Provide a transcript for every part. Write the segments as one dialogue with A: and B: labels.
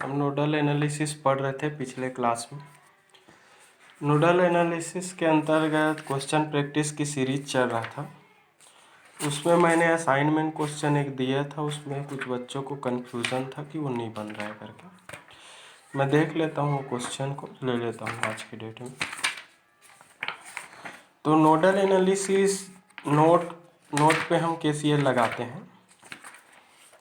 A: हम nodal analysis पढ़ रहे थे पिछले क्लास में। नोडल एनालिसिस के अंतर्गत क्वेश्चन प्रैक्टिस की सीरीज चल रहा था। उसमें मैंने असाइनमेंट क्वेश्चन एक दिया था, उसमें कुछ बच्चों को कन्फ्यूज़न था कि वो नहीं बन रहा है करके। मैं देख लेता हूँ वो क्वेश्चन को, ले लेता हूँ आज की डेट में। तो नोडल एनालिसिस नोट पे हम केसीएल लगाते हैं,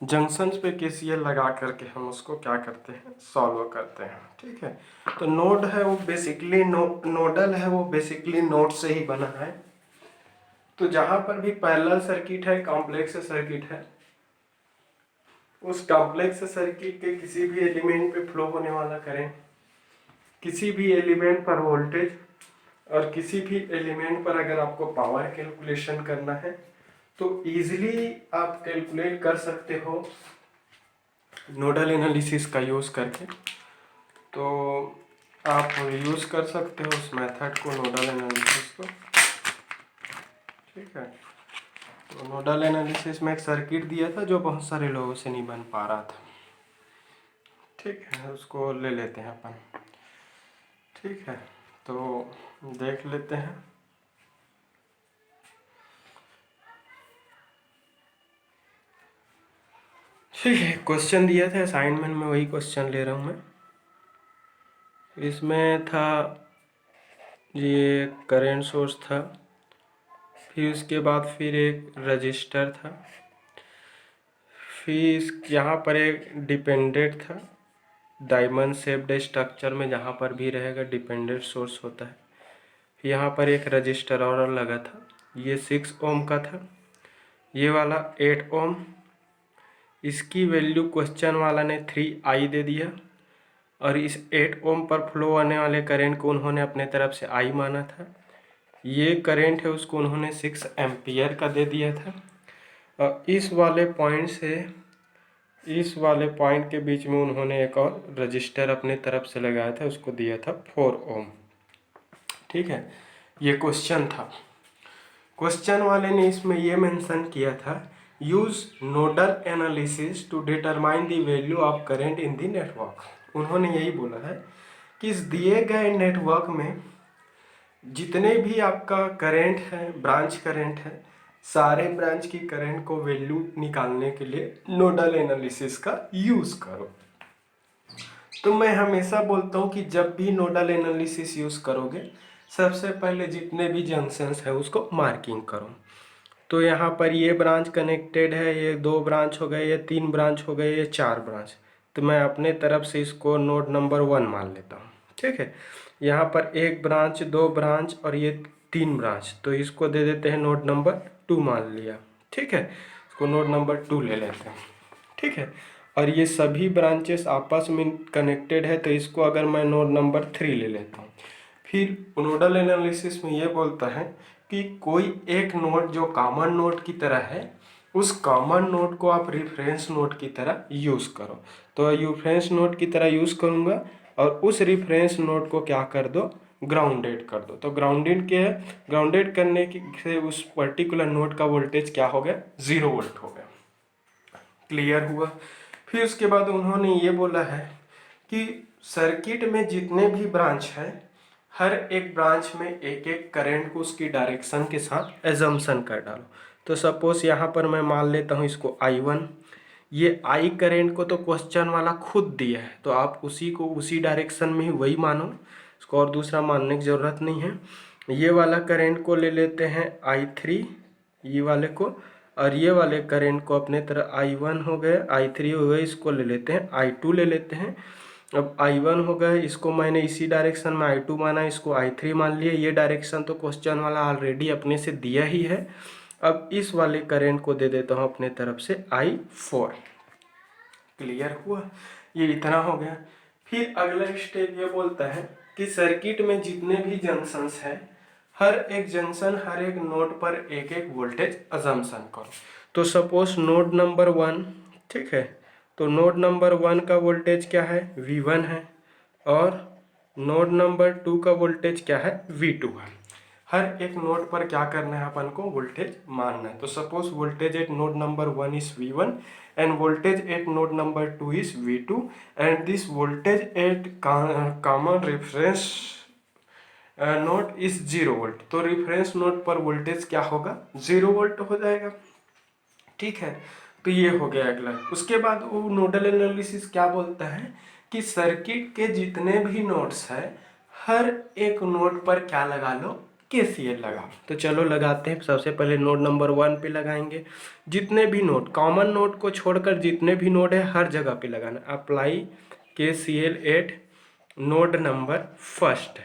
A: जंक्शंस पे केसीएल लगा करके हम उसको क्या करते हैं, सॉल्व करते हैं। ठीक है, तो नोड है वो बेसिकली नोडल है वो बेसिकली नोड से ही बना है। तो जहां पर भी पैरेलल सर्किट है, कॉम्प्लेक्स सर्किट है, उस कॉम्प्लेक्स सर्किट के किसी भी एलिमेंट पे फ्लो होने वाला करंट, किसी भी एलिमेंट पर वोल्टेज और किसी भी एलिमेंट पर अगर आपको पावर कैलकुलेशन करना है तो इजीली आप कैलकुलेट कर सकते हो नोडल एनालिसिस का यूज़ करके। तो आप यूज़ कर सकते हो उस मेथड को, नोडल एनालिसिस को। ठीक है, तो नोडल एनालिसिस में एक सर्किट दिया था जो बहुत सारे लोगों से नहीं बन पा रहा था। ठीक है, उसको ले लेते हैं अपन। ठीक है, तो देख लेते हैं। ठीक है, क्वेश्चन दिया था असाइनमेंट में, वही क्वेश्चन ले रहा हूँ मैं। इसमें था ये करंट सोर्स था, फिर उसके बाद फिर एक रजिस्टर था, फिर यहाँ पर एक डिपेंडेंट था, डायमंड शेप्ड स्ट्रक्चर में जहाँ पर भी रहेगा डिपेंडेंट सोर्स होता है। यहाँ पर एक रजिस्टर और लगा था, ये 6 ओम का था, ये वाला 8 ओम। इसकी वैल्यू क्वेश्चन वाला ने 3i दे दिया और इस 8 ओम पर फ्लो आने वाले करंट को उन्होंने अपने तरफ से i माना था। ये करंट है उसको उन्होंने 6 एम्पियर का दे दिया था और इस वाले पॉइंट से इस वाले पॉइंट के बीच में उन्होंने एक और रजिस्टर अपने तरफ से लगाया था, उसको दिया था 4 ओम। ठीक है, ये क्वेश्चन था। क्वेश्चन वाले ने इसमें ये मेंशन किया था, use nodal analysis to determine the value of current in the network. उन्होंने यही बोला है कि इस दिए गए नेटवर्क में जितने भी आपका करंट है, ब्रांच करंट है, सारे ब्रांच की करंट को वैल्यू निकालने के लिए नोडल एनालिसिस का यूज़ करो। तो मैं हमेशा बोलता हूँ कि जब भी नोडल एनालिसिस यूज़ करोगे, सबसे पहले जितने भी जंक्शंस है उसको मार्किंग करो। तो यहाँ पर ये ब्रांच कनेक्टेड है, ये 2 ब्रांच हो गए, ये 3 ब्रांच हो गए, ये 4 ब्रांच। तो मैं अपने तरफ से इसको नोड नंबर 1 मान लेता हूँ। ठीक है, यहाँ पर 1 ब्रांच, 2 ब्रांच और ये 3 ब्रांच, तो इसको दे देते हैं नोड नंबर 2 मान लिया। ठीक है, इसको नोड नंबर 2 ले लेते हैं। ठीक है, और ये सभी ब्रांचेस आपस में कनेक्टेड है, तो इसको अगर मैं नोड नंबर 3 ले लेता हूँ। फिर नोडल एनालिसिस में ये बोलता है कि कोई एक नोड जो कॉमन नोड की तरह है, उस कॉमन नोड को आप रिफरेंस नोड की तरह यूज़ करो। तो रिफरेंस नोड की तरह यूज़ करूँगा और उस रिफरेंस नोड को क्या कर दो, ग्राउंडेड कर दो। तो ग्राउंडेड क्या है, ग्राउंडेड करने से उस पर्टिकुलर नोड का वोल्टेज क्या हो गया, 0 वोल्ट हो गया। क्लियर हुआ। फिर उसके बाद उन्होंने ये बोला है कि सर्किट में जितने भी ब्रांच है, हर एक ब्रांच में एक एक करंट को उसकी डायरेक्शन के साथ एजम्पशन कर डालो। तो सपोज यहाँ पर मैं मान लेता हूँ इसको I1। ये I करंट को तो क्वेश्चन वाला खुद दिया है, तो आप उसी को उसी डायरेक्शन में ही वही मानो, इसको और दूसरा मानने की ज़रूरत नहीं है। ये वाला करंट को ले लेते हैं I3, ये वाले को, और ये वाले करंट को अपने तरह I1 हो गए, I3 हो गए, इसको ले लेते हैं I2 ले लेते हैं। अब I1 हो गए, इसको मैंने इसी डायरेक्शन में I2 माना, इसको I3 मान लिया। ये डायरेक्शन तो क्वेश्चन वाला ऑलरेडी अपने से दिया ही है। अब इस वाले करंट को दे देता हूँ अपने तरफ से I4। क्लियर हुआ, ये इतना हो गया। फिर अगला स्टेप ये बोलता है कि सर्किट में जितने भी जंक्शंस हैं, हर एक जंक्शन, हर एक नोड पर एक एक वोल्टेज अजम्पशन करो। तो सपोज नोड नंबर 1, ठीक है, तो नोड नंबर 1 का वोल्टेज क्या है, V1 है, और नोड नंबर 2 का वोल्टेज क्या है, V2 है। हर एक नोड पर क्या करना है अपन को, वोल्टेज मानना है। तो suppose voltage at node number 1 is V1 and voltage at node number 2 is V2 and this voltage at common reference node is 0 volt. तो रिफरेंस नोड पर वोल्टेज क्या होगा, 0 वोल्ट हो जाएगा। ठीक है, तो ये हो गया अगला। उसके बाद वो नोडल एनालिसिस क्या बोलता है कि सर्किट के जितने भी नोड्स हैं हर एक नोड पर क्या लगा लो, KCL लगाओ। तो चलो लगाते हैं। सबसे पहले नोड नंबर 1 पे लगाएंगे। जितने भी नोड, कॉमन नोड को छोड़कर जितने भी नोड है हर जगह पे लगाना। Apply KCL eight node number first.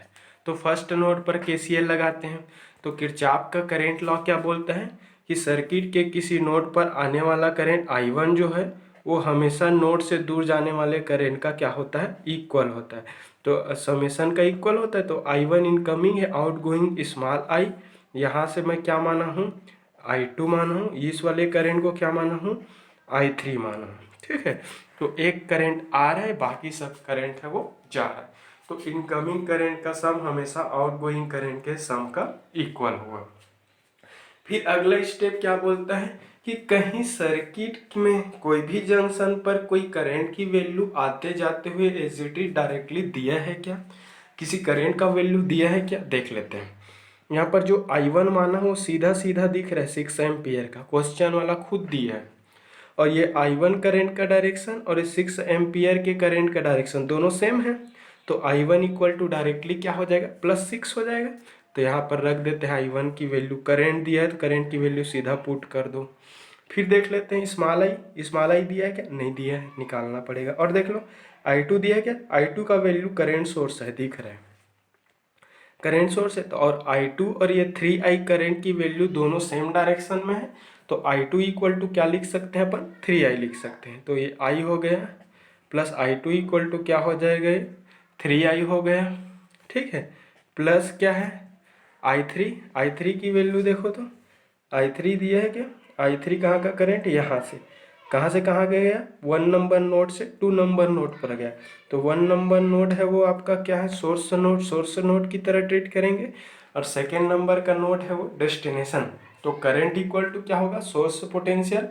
A: तो फर्स्ट नोड पर KCL लगाते हैं। तो किरचॉफ का करंट लॉ क्या बोलता है कि सर्किट के किसी नोड पर आने वाला करंट I1 जो है वो हमेशा नोड से दूर जाने वाले करंट का क्या होता है, इक्वल होता है। तो समेशन का इक्वल होता है। तो I1 इनकमिंग है, आउट गोइंग स्मॉल आई, यहाँ से मैं क्या माना हूँ, I2 माना हूँ, इस वाले करंट को क्या माना हूँ, I3 माना हूँ। ठीक है, तो एक करंट आ रहा है, बाकी सब करंट है वो जा रहा है। तो इनकमिंग करंट का सम हमेशा आउटगोइंग करंट के सम का इक्वल होगा। फिर अगला स्टेप क्या बोलता है कि कहीं सर्किट में कोई भी जंक्शन पर कोई करंट की वैल्यू आते जाते हुए एग्जिट डायरेक्टली दिया है क्या, किसी करंट का वैल्यू दिया है क्या, देख लेते हैं। यहाँ पर जो I1 माना वो सीधा सीधा दिख रहा है 6 एम्पियर का, क्वेश्चन वाला खुद दिया है। और ये I1 करंट का डायरेक्शन और ये 6 एम्पियर के करंट का डायरेक्शन दोनों सेम है। तो I1 इक्वल टू डायरेक्टली क्या हो जाएगा, +6 हो जाएगा। तो यहाँ पर रख देते हैं I1 की वैल्यू, करंट दिया है तो करंट की वैल्यू सीधा पुट कर दो। फिर देख लेते हैं स्मॉल आई दिया है क्या, नहीं दिया है, निकालना पड़ेगा। और देख लो I2 दिया है क्या, I2 का वैल्यू करंट सोर्स है, दिख रहा है करंट सोर्स है। तो और I2 और ये 3I करंट की वैल्यू दोनों सेम डायरेक्शन में है। तो I2 इक्वल टू क्या लिख सकते हैं अपन, 3I लिख सकते हैं। तो ये I हो गया प्लस I2 इक्वल टू क्या हो जाएगा, ये 3I हो गया। ठीक है, प्लस क्या है I3 की वैल्यू देखो तो I3 दिया है क्या, I3 कहाँ का करंट, यहाँ से कहाँ गया, 1 नंबर नोड से 2 नंबर नोड पर गया। तो 1 नंबर नोड है वो आपका क्या है, सोर्स नोड की तरह ट्रीट करेंगे। और सेकेंड नंबर का नोड है वो डेस्टिनेशन। तो करंट इक्वल टू क्या होगा, source potential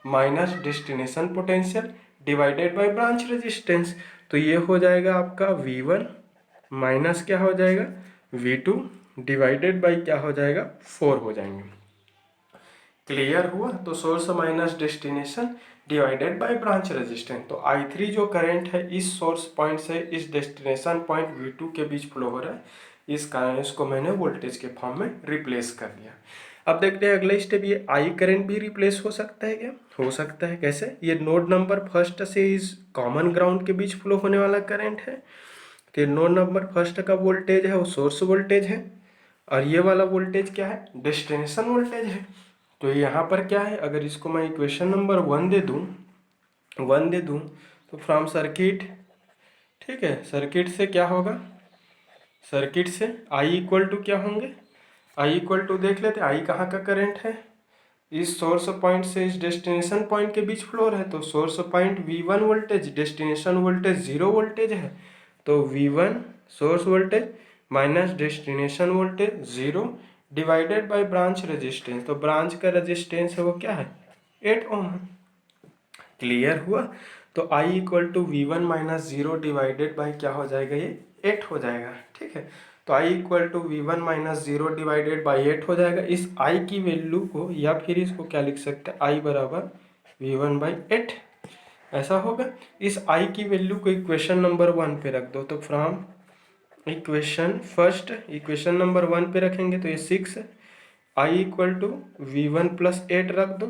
A: minus destination potential divided by branch resistance. तो ये हो जाएगा आपका V1 माइनस क्या हो जाएगा, V2 डिवाइडेड बाई क्या हो जाएगा, 4 हो जाएंगे। क्लियर हुआ। तो source minus destination divided by branch resistance. तो I3 जो करंट है इस सोर्स पॉइंट से इस डेस्टिनेशन पॉइंट V2 के बीच फ्लो हो रहा है, इस कारण इसको मैंने वोल्टेज के फॉर्म में रिप्लेस कर दिया। अब देखते हैं अगला स्टेप, ये I करंट भी रिप्लेस हो सकता है क्या, हो सकता है। कैसे, ये नोड नंबर फर्स्ट से इस कॉमन ग्राउंड के बीच फ्लो होने वाला करंट है। तो नोड नंबर फर्स्ट का वोल्टेज है वो सोर्स वोल्टेज है और ये वाला वोल्टेज क्या है, डेस्टिनेशन वोल्टेज है। तो यहाँ पर क्या है, अगर इसको मैं इक्वेशन नंबर 1 दे दूँ तो फ्रॉम सर्किट, ठीक है, सर्किट से क्या होगा, सर्किट से I इक्वल टू क्या होंगे, I इक्वल टू देख लेते, I कहाँ का करंट है, इस सोर्स पॉइंट से इस डेस्टिनेशन पॉइंट के बीच फ्लो है। तो source point V1 voltage, destination voltage 0 voltage है। तो V1 source voltage minus destination voltage 0 divided by branch resistance. तो ब्रांच का रेजिस्टेंस है वो क्या है, 8 ओम। क्लियर हुआ। तो I equal to V1 minus 0 divided by क्या हो जाएगा, ये 8 हो जाएगा। ठीक है, तो I equal to V1 minus 0 divided by 8 हो जाएगा। इस I की वैल्यू को या फिर इसको क्या लिख सकते हैं, I बराबर V1 बाई 8 ऐसा होगा। इस I की वैल्यू को इक्वेशन नंबर 1 पे रख दो। तो फ्रॉम इक्वेशन नंबर 1 पे रखेंगे तो ये 6 I equal to V1 plus 8 रख दो।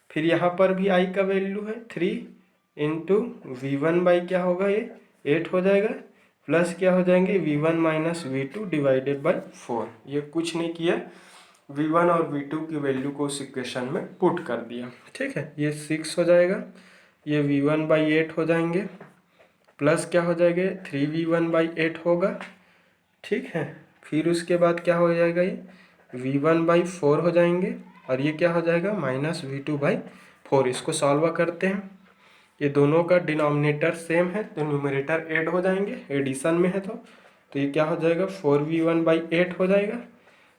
A: फिर यहाँ पर भी I का वैल्यू है 3 इंटू V1 बाई क्या होगा, ये 8 हो जाएगा, प्लस क्या हो जाएंगे V1 minus V2 divided by 4। ये कुछ नहीं किया, V1 और V2 की वैल्यू को उस इक्वेशन में पुट कर दिया। ठीक है, ये 6 हो जाएगा, ये V1 बाई 8 हो जाएंगे, प्लस क्या हो जाएगा 3V1 बाई 8 होगा। ठीक है, फिर उसके बाद क्या हो जाएगा, ये V1 बाई 4 हो जाएंगे और ये क्या हो जाएगा माइनस V2 बाई 4। इसको सॉल्व करते हैं, ये दोनों का डिनोमिनेटर सेम है तो न्यूमरेटर ऐड हो जाएंगे, एडिशन में है तो ये क्या हो जाएगा 4V1 बाई 8 हो जाएगा।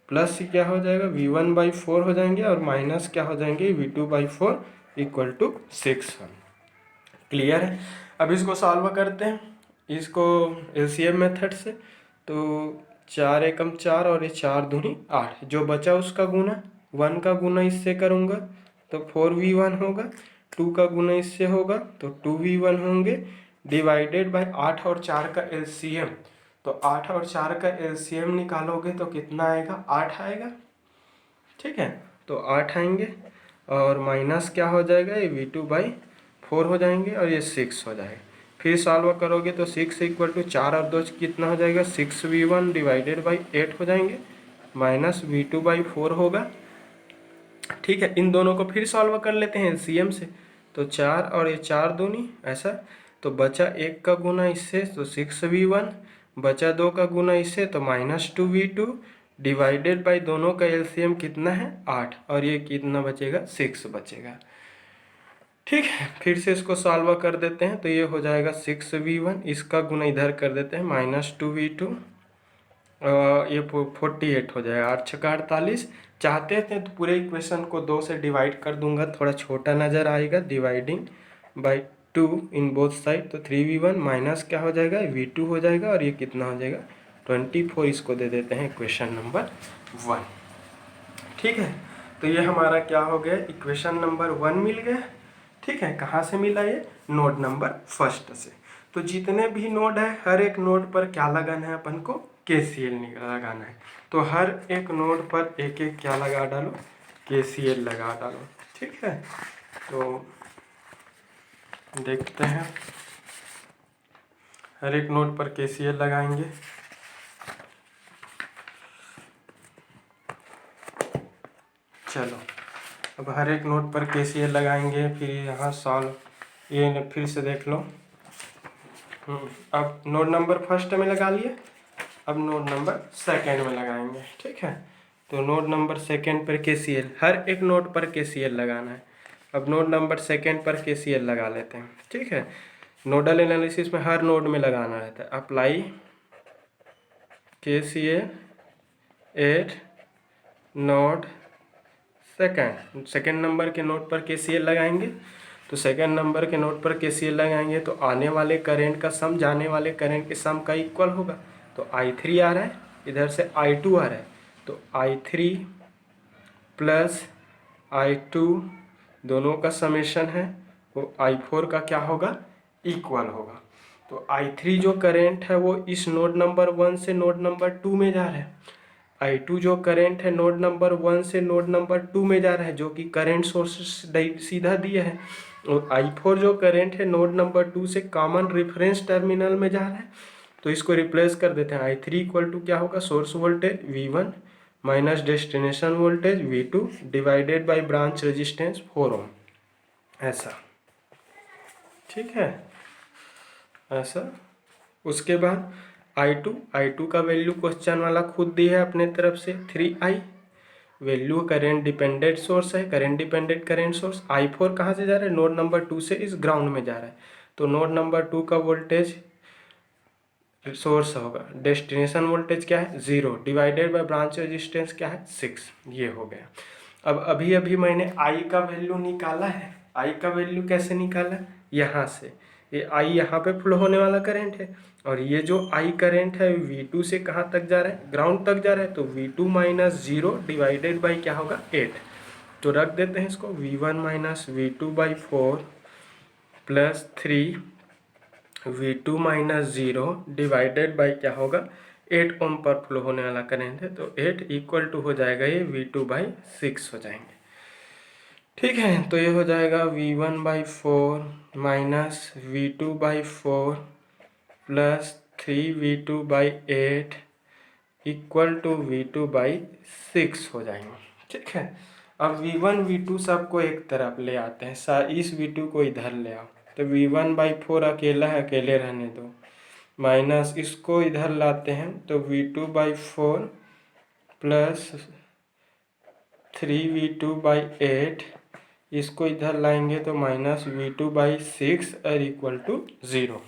A: प्लस क्या हो जाएगा V1/4 हो जाएंगे और माइनस क्या हो जाएंगे V2/4 इक्वल टू 6। क्लियर है। अब इसको सॉल्व करते हैं, इसको एलसीएम मेथड से। तो 4 एकम 4 और ये 4 दूनी 8, जो बचा उसका गुना 1 का गुना इससे करूँगा तो 4V1 होगा, 2 का गुना इससे होगा तो 2V1 होंगे, डिवाइडेड बाय 8 और 4 का एलसीएम। तो 8 और 4 का एलसीएम निकालोगे तो कितना आएगा, 8 आएगा। ठीक है, तो 8 आएंगे और माइनस क्या हो जाएगा, ये V2/4 हो जाएंगे और ये 6 हो जाएगा। फिर सॉल्व करोगे तो 6 इक्वल टू 4 और 2 कितना हो जाएगा, 6V1 डिवाइडेड बाई 8 हो जाएंगे, माइनस V2/4 होगा। ठीक है, इन दोनों को फिर सॉल्व कर लेते हैं एलसीएम से। तो 4 और ये 4 दूनी ऐसा, तो बचा 1 का गुना इससे तो 6V1, बचा 2 का गुना इससे तो -2V2, डिवाइडेड बाई दोनों का एलसीएम कितना है 8 और ये कितना बचेगा 6 बचेगा। ठीक है, फिर से इसको सॉल्व कर देते हैं तो ये हो जाएगा 6V1, इसका गुना इधर कर देते हैं -2V2, ये 48 हो जाएगा, 8 छक्का 48। चाहते थे तो पूरे इक्वेशन को 2 से डिवाइड कर दूंगा, थोड़ा छोटा नज़र आएगा, dividing by 2 in both side. तो 3V1 माइनस क्या हो जाएगा V2 हो जाएगा और ये कितना हो जाएगा 24। इसको दे देते हैं इक्वेशन नंबर 1। ठीक है, तो ये हमारा क्या हो गया, इक्वेशन नंबर 1 मिल गया। ठीक है, कहाँ से मिला ये, नोड नंबर फर्स्ट से। तो जितने भी नोड है हर एक नोड पर क्या लगाना है अपन को, KCL लगाना है। तो हर एक नोड पर एक एक क्या लगा डालो, KCL लगा डालो। ठीक है, तो देखते हैं, हर एक नोड पर KCL लगाएंगे। चलो, अब हर एक नोड पर KCL लगाएंगे, फिर यहाँ सॉल्व ये फिर से देख लो। अब नोड नंबर फर्स्ट में लगा लिए, अब नोड नंबर सेकेंड में लगाएंगे। ठीक है, तो नोड नंबर सेकेंड पर KCL, हर एक नोड पर KCL लगाना है। अब नोड नंबर सेकेंड पर KCL लगा लेते हैं। ठीक है, नोडल एनालिसिस में हर नोड में लगाना रहता है। Apply KCL eight node second number के नोड पर KCL लगाएंगे। तो सेकेंड नंबर के नोड पर KCL लगाएंगे तो आने वाले करंट का सम जाने वाले करंट के सम का इक्वल होगा। तो I3 आ रहा है, इधर से I2 आ रहा है, तो I3 प्लस I2 दोनों का समेशन है वो I4 का क्या होगा, इक्वल होगा। तो I3 जो करंट है वो इस नोड नंबर 1 से नोड नंबर 2 में जा रहा है। I2 जो करंट है नोड नंबर 1 से नोड नंबर 2 में जा रहा है, जो कि करंट सोर्स सीधा दिया है। और I4 जो करंट है नोड नंबर 2 से कॉमन रेफरेंस टर्मिनल में जा रहा है। तो इसको रिप्लेस कर देते हैं। I3 इक्वल टू क्या होगा, source voltage V1 minus destination voltage V2 divided by branch resistance 4 ओम, ऐसा। ठीक है, ऐसा। उसके बाद I2 का वैल्यू क्वेश्चन वाला खुद दिया है अपने तरफ से 3I, value current dependent source है, current dependent current source. I4 कहाँ से जा रहा है, नोड नंबर 2 से इस ग्राउंड में जा रहा है। तो नोड नंबर 2 का वोल्टेज सोर्स होगा, डेस्टिनेशन वोल्टेज क्या है 0, डिवाइडेड बाय ब्रांच रेजिस्टेंस क्या है 6। ये हो गया। अब अभी अभी मैंने I का वैल्यू निकाला है। I का वैल्यू कैसे निकाला, यहाँ से, ये I यहाँ पे फ्लो होने वाला करंट है और ये जो I करंट है V2 से कहाँ तक जा रहा है, ग्राउंड तक जा रहा है। तो V2 माइनस 0 डिवाइडेड बाई क्या होगा 8। तो रख देते हैं इसको, V1 minus V2/4 plus 3 V2 minus 0 divided by क्या होगा 8 ओम पर फ्लो होने वाला करंट है। तो 8 इक्वल टू हो जाएगा ये V2/6 हो जाएंगे। ठीक है, तो ये हो जाएगा V1/4 minus V2/4 plus 3V2/8 equal to V2/6 हो जाएंगे। ठीक है, अब V1 V2 सबको एक तरफ ले आते हैं, इस V2 को इधर ले आओ। तो V1/4 अकेला है, अकेले रहने दो, माइनस इसको इधर लाते हैं तो V2/4 प्लस 3V2/8, इसको इधर लाएंगे तो माइनस V2/6 और इक्वल टू 0।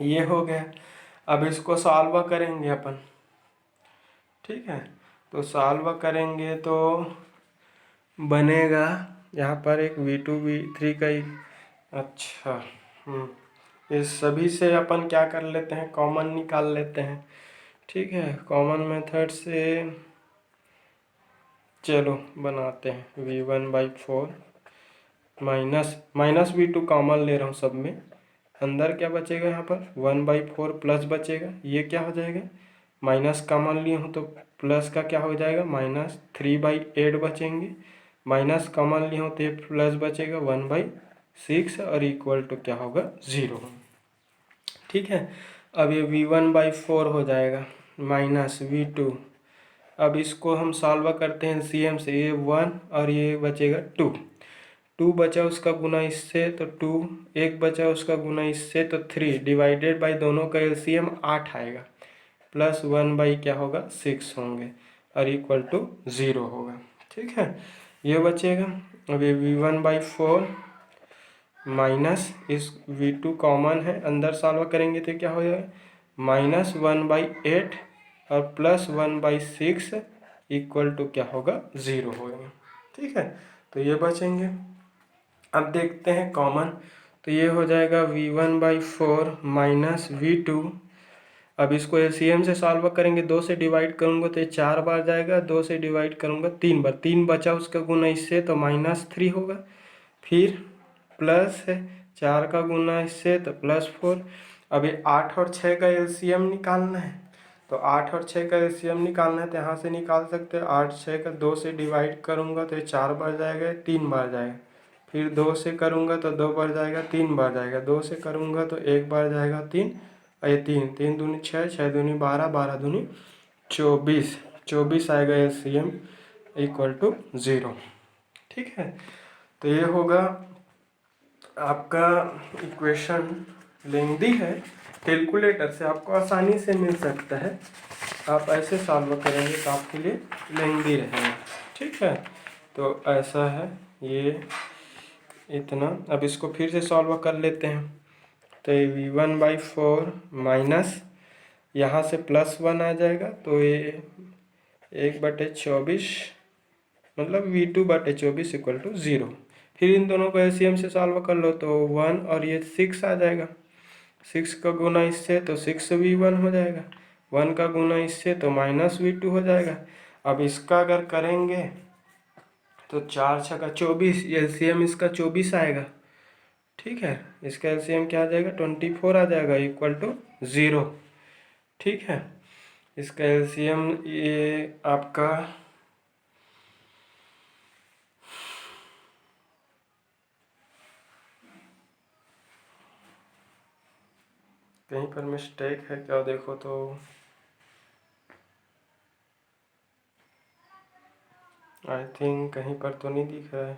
A: ये हो गया। अब इसको सॉल्व करेंगे अपन। ठीक है, तो सॉल्व करेंगे तो बनेगा यहाँ पर एक V2 V3 का ही। अच्छा, इस सभी से अपन क्या कर लेते हैं, कॉमन निकाल लेते हैं। ठीक है, कॉमन मेथड से चलो बनाते हैं। V1/4 माइनस V2 कॉमन ले रहा हूँ सब में। अंदर क्या बचेगा, यहाँ पर 1/4 प्लस बचेगा, ये क्या हो जाएगा, माइनस कॉमन लिए हूँ तो प्लस का क्या हो जाएगा, -3/8 बचेंगे। माइनस कॉमन लिए हूँ तो ये प्लस बचेगा 1/6 और इक्वल टू क्या होगा, 0। ठीक है, अब ये V1/4 हो जाएगा माइनस V2। अब इसको हम सॉल्व करते हैं एलसीएम से, ये 1 और ये बचेगा 2 बचा उसका गुना इससे तो 2, एक बचा उसका गुना इससे तो 3, डिवाइडेड बाई दोनों का एलसीएम 8 आएगा, प्लस 1 क्या होगा, 6 होंगे और इक्वल टू 0 होगा। ठीक है, ये बचेगा। अब ये V1/4 माइनस इस V2 कॉमन है, अंदर सॉल्व करेंगे तो क्या हो जाएगा, -1/8 और प्लस 1/6 इक्वल टू क्या होगा, 0 होगा। ठीक है, तो ये बचेंगे। अब देखते हैं कॉमन, तो ये हो जाएगा V1/4 माइनस V2। अब इसको एलसीएम से सॉल्व करेंगे, 2 से डिवाइड करूँगा तो ये 4 बार जाएगा, 2 से डिवाइड करूँगा 3 बार, 3 बचा उसका गुना इससे तो -3 होगा, फिर प्लस है 4 का गुना इससे तो +4। अब ये 8 और 6 का एलसीएम निकालना है, तो 8 और 6 का एलसीएम निकालना है तो यहाँ से निकाल सकते हैं। 8 6 का 2 से डिवाइड करूँगा तो ये 4 बार जाएगा, 3 बार जाएगा, फिर 2 से करूँगा तो 2 बार जाएगा, 3 बार जाएगा, 2 से करूँगा तो 1 बार जाएगा 3, और ये 3 दूनी 6, 6 दूनी 12, 12 दूनी 24, 24 आएगा एलसीएम इक्वल टू 0। ठीक है, तो ये होगा आपका इक्वेशन। लेंदी है, कैलकुलेटर से आपको आसानी से मिल सकता है, आप ऐसे सॉल्व करेंगे तो आपके लिए लेंदी रहेगा। ठीक है, तो ऐसा है ये इतना। अब इसको फिर से सॉल्व कर लेते हैं, तो ये V1/4 माइनस यहाँ से +1 आ जाएगा तो ये 1/24 मतलब V2/24 इक्वल टू 0। फिर इन दोनों को एलसीएम से सॉल्व कर लो तो 1 और ये 6 आ जाएगा, 6 का गुना इससे तो 6V1 हो जाएगा, 1 का गुना इससे तो -V2 हो जाएगा। अब इसका अगर करेंगे तो 4 6 का 24, एलसीएम इसका 24 आएगा। ठीक है, इसका एलसीएम क्या आ जाएगा, 24 आ जाएगा इक्वल टू 0। ठीक है, इसका एलसीएम ये आपका कहीं पर मिस्टेक है क्या, देखो तो आई थिंक कहीं पर तो नहीं दिख रहा है।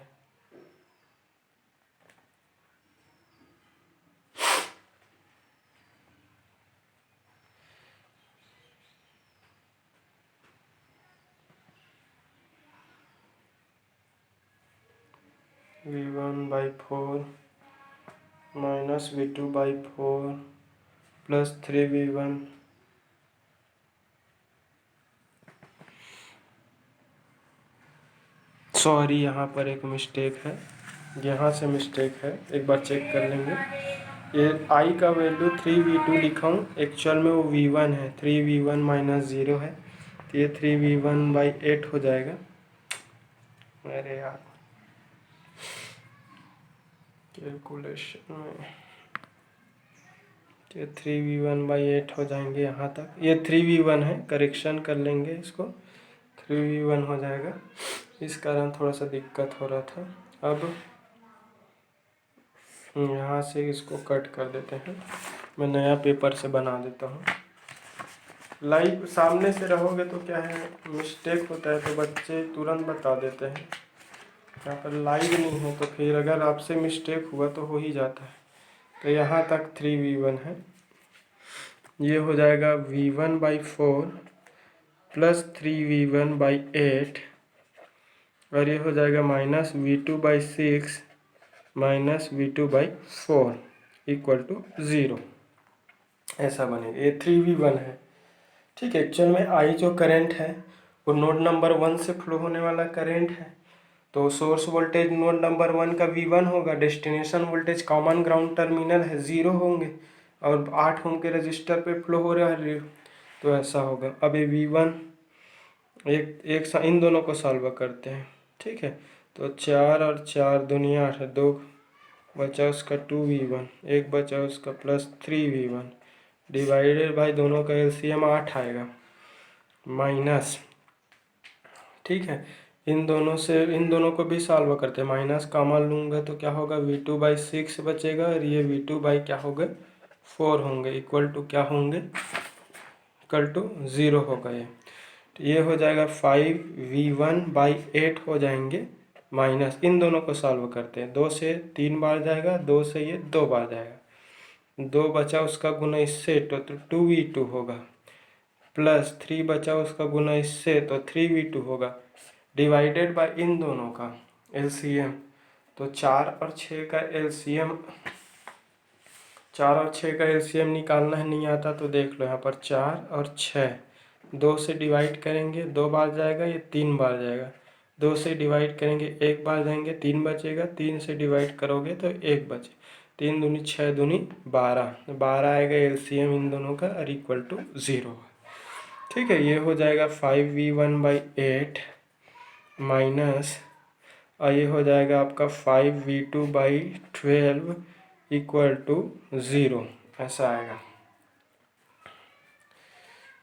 A: V1/4 minus V2/4 plus 3V1। Sorry, यहाँ पर एक मिस्टेक है, यहाँ से मिस्टेक है, एक बार चेक कर लेंगे। ये I का वैल्यू 3V2 लिखा हूँ, एक्चुअल में वो V1 है, 3V1 माइनस 0 है, तो ये 3V1/8 हो जाएगा। अरे यार, कैलकुलेशन में ये 3V1/8 हो जाएंगे यहाँ तक, ये 3V1 है, करेक्शन कर लेंगे इसको, 3V1 हो जाएगा। इस कारण थोड़ा सा दिक्कत हो रहा था। अब यहाँ से इसको कट कर देते हैं, मैं नया पेपर से बना देता हूँ। लाइव सामने से रहोगे तो क्या है, मिस्टेक होता है तो बच्चे तुरंत बता देते हैं, यहाँ पर लाइव नहीं है तो फिर अगर आपसे मिस्टेक हुआ तो हो ही जाता है। तो यहाँ तक 3V1 है, ये हो जाएगा V1/4 प्लस 3V1/8 और ये हो जाएगा -V2/6 minus V2/4 equal to 0, ऐसा बनेगा। ये 3V1 है। ठीक है, एक्चुअल में I जो करंट है वो नोड नंबर 1 से फ्लो होने वाला करंट है, तो सोर्स वोल्टेज नोड नंबर 1 का V1 होगा, destination voltage common ground terminal है 0 होंगे, और 8 ओम के रजिस्टर पे फ्लो हो रहा है, तो ऐसा होगा। अब ये V1 इन दोनों को सॉल्व करते हैं, ठीक है। तो 4 और 4 दूनी 8 है, 2 बचा उसका 2V1, एक बचा उसका प्लस 3V1 डिवाइडेड बाई दोनों का LCM 8 आएगा, माइनस, ठीक है। इन दोनों को भी सॉल्व करते हैं, माइनस कॉमन लूँगा तो क्या होगा, V2/6 बचेगा, और ये V2 बाई क्या होगा 4 होंगे, इक्वल टू क्या होंगे, इक्वल टू 0 होगा ये। तो ये हो जाएगा 5V1/8 हो जाएंगे, माइनस इन दोनों को सॉल्व करते हैं, 2 से 3 बार जाएगा, 2 से ये 2 बार जाएगा, 2 बचा उसका गुना इससे तो 2V2 होगा, प्लस 3 बचा उसका गुना इससे तो 3V2 होगा, डिवाइडेड बाय इन दोनों का LCM। तो 4 और 6 का LCM, 4 और 6 का LCM निकालना है, नहीं आता तो देख लो यहाँ पर 4 और 6, 2 से डिवाइड करेंगे 2 बार जाएगा, ये 3 बार जाएगा, 2 से डिवाइड करेंगे 1 बार जाएंगे 3 बचेगा, 3 से डिवाइड करोगे तो 1 बचे, 3 दूनी 6 दूनी 12, 12 आएगा LCM इन दोनों का, और इक्वल टू 0, ठीक है। ये हो जाएगा 5V1/8 माइनस, और ये हो जाएगा आपका 5V2/12 इक्वल टू 0, ऐसा आएगा,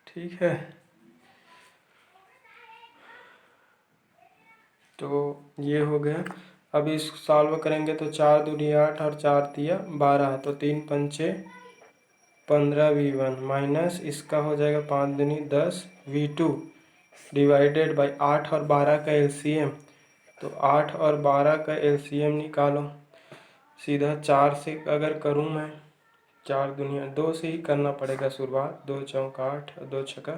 A: ठीक है। तो ये हो गया। अब इस सॉल्व करेंगे तो 4 दूनी 8 और 4 तिया 12, तो 3 पंचे 15V1 माइनस इसका हो जाएगा 5 दूनी 10 V2 डिवाइडेड बाई 8 और 12 का LCM, तो 8 और 12 का LCM निकालो, सीधा 4 से अगर करूँ मैं, 4 दुनिया 2 से ही करना पड़ेगा शुरुआत, 2 चौक 8, 2 छक्का,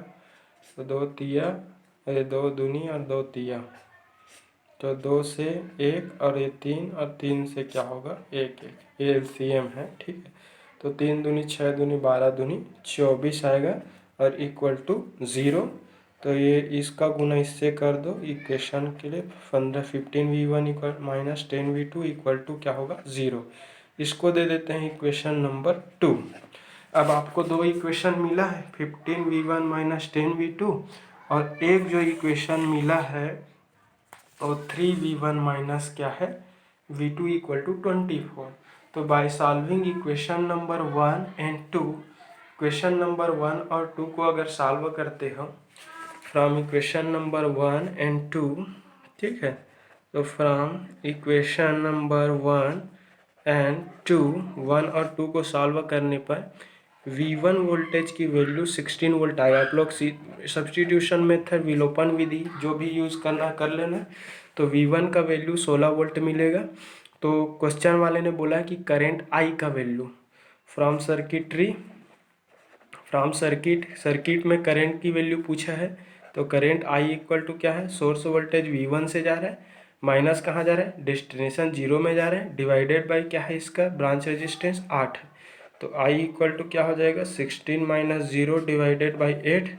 A: तो 2 तिया, 2 दूनी और 2 तिया, तो 2 से 1 और ये 3, और 3 से क्या होगा 1, ये LCM है, ठीक है। तो 3 दूनी 6 दूनी 12 दूनी 24 आएगा, और इक्वल टू 0। तो ये इसका गुना इससे कर दो इक्वेशन के लिए, 15V1 equal minus 10V2 equal to क्या होगा 0। इसको दे देते हैं इक्वेशन नंबर 2। अब आपको दो इक्वेशन मिला है, 15V1 माइनस 10V2, और एक जो इक्वेशन मिला है और 3V1 माइनस क्या है V2 इक्वल टू 24। तो by solving equation number 1 and 2, equation number 1 और 2 को अगर सॉल्व करते हो फ्रॉम इक्वेशन नंबर 1 एंड 2, ठीक है, तो फ्रॉम इक्वेशन नंबर 1 एंड 2, 1 और 2 को सॉल्व करने पर V1 वोल्टेज की वैल्यू 16 वोल्ट आएगा। आप लोग सब्स्टिट्यूशन मेथड, विलोपन विधि जो भी यूज़ करना कर लेना। तो V1 का वैल्यू 16 वोल्ट मिलेगा। तो क्वेश्चन वाले ने बोला कि करंट I का वैल्यू फ्रॉम सर्किट में करंट की वैल्यू पूछा है। तो करंट I इक्वल टू क्या है, सोर्स वोल्टेज V1 से जा रहा है, माइनस कहाँ जा रहा है, डेस्टिनेशन 0 में जा रहा है, डिवाइडेड बाई क्या है इसका ब्रांच रेजिस्टेंस 8 है। तो I इक्वल टू क्या हो जाएगा 16 माइनस 0 डिवाइडेड बाई 8,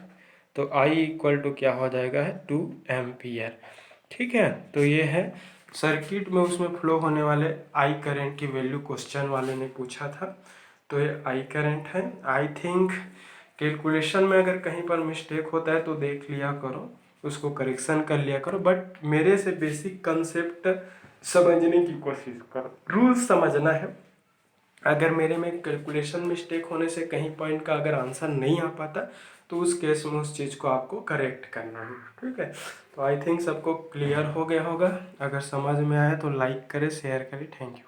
A: तो I इक्वल टू क्या हो जाएगा है 2 एम्पियर, ठीक है। तो ये है सर्किट में उसमें फ्लो होने वाले I करंट की वैल्यू क्वेश्चन वाले ने पूछा था। तो ये I करंट है। आई थिंक कैलकुलेशन में अगर कहीं पर मिस्टेक होता है तो देख लिया करो, उसको करेक्शन कर लिया करो, बट मेरे से बेसिक कंसेप्ट समझने की कोशिश करो, रूल्स समझना है। अगर मेरे में कैलकुलेशन मिस्टेक होने से कहीं पॉइंट का अगर आंसर नहीं आ पाता तो उस केस में उस चीज़ को आपको करेक्ट करना है, ठीक है। तो आई थिंक सबको क्लियर हो गया होगा। अगर समझ में आया तो लाइक करें, शेयर करें। Thank you.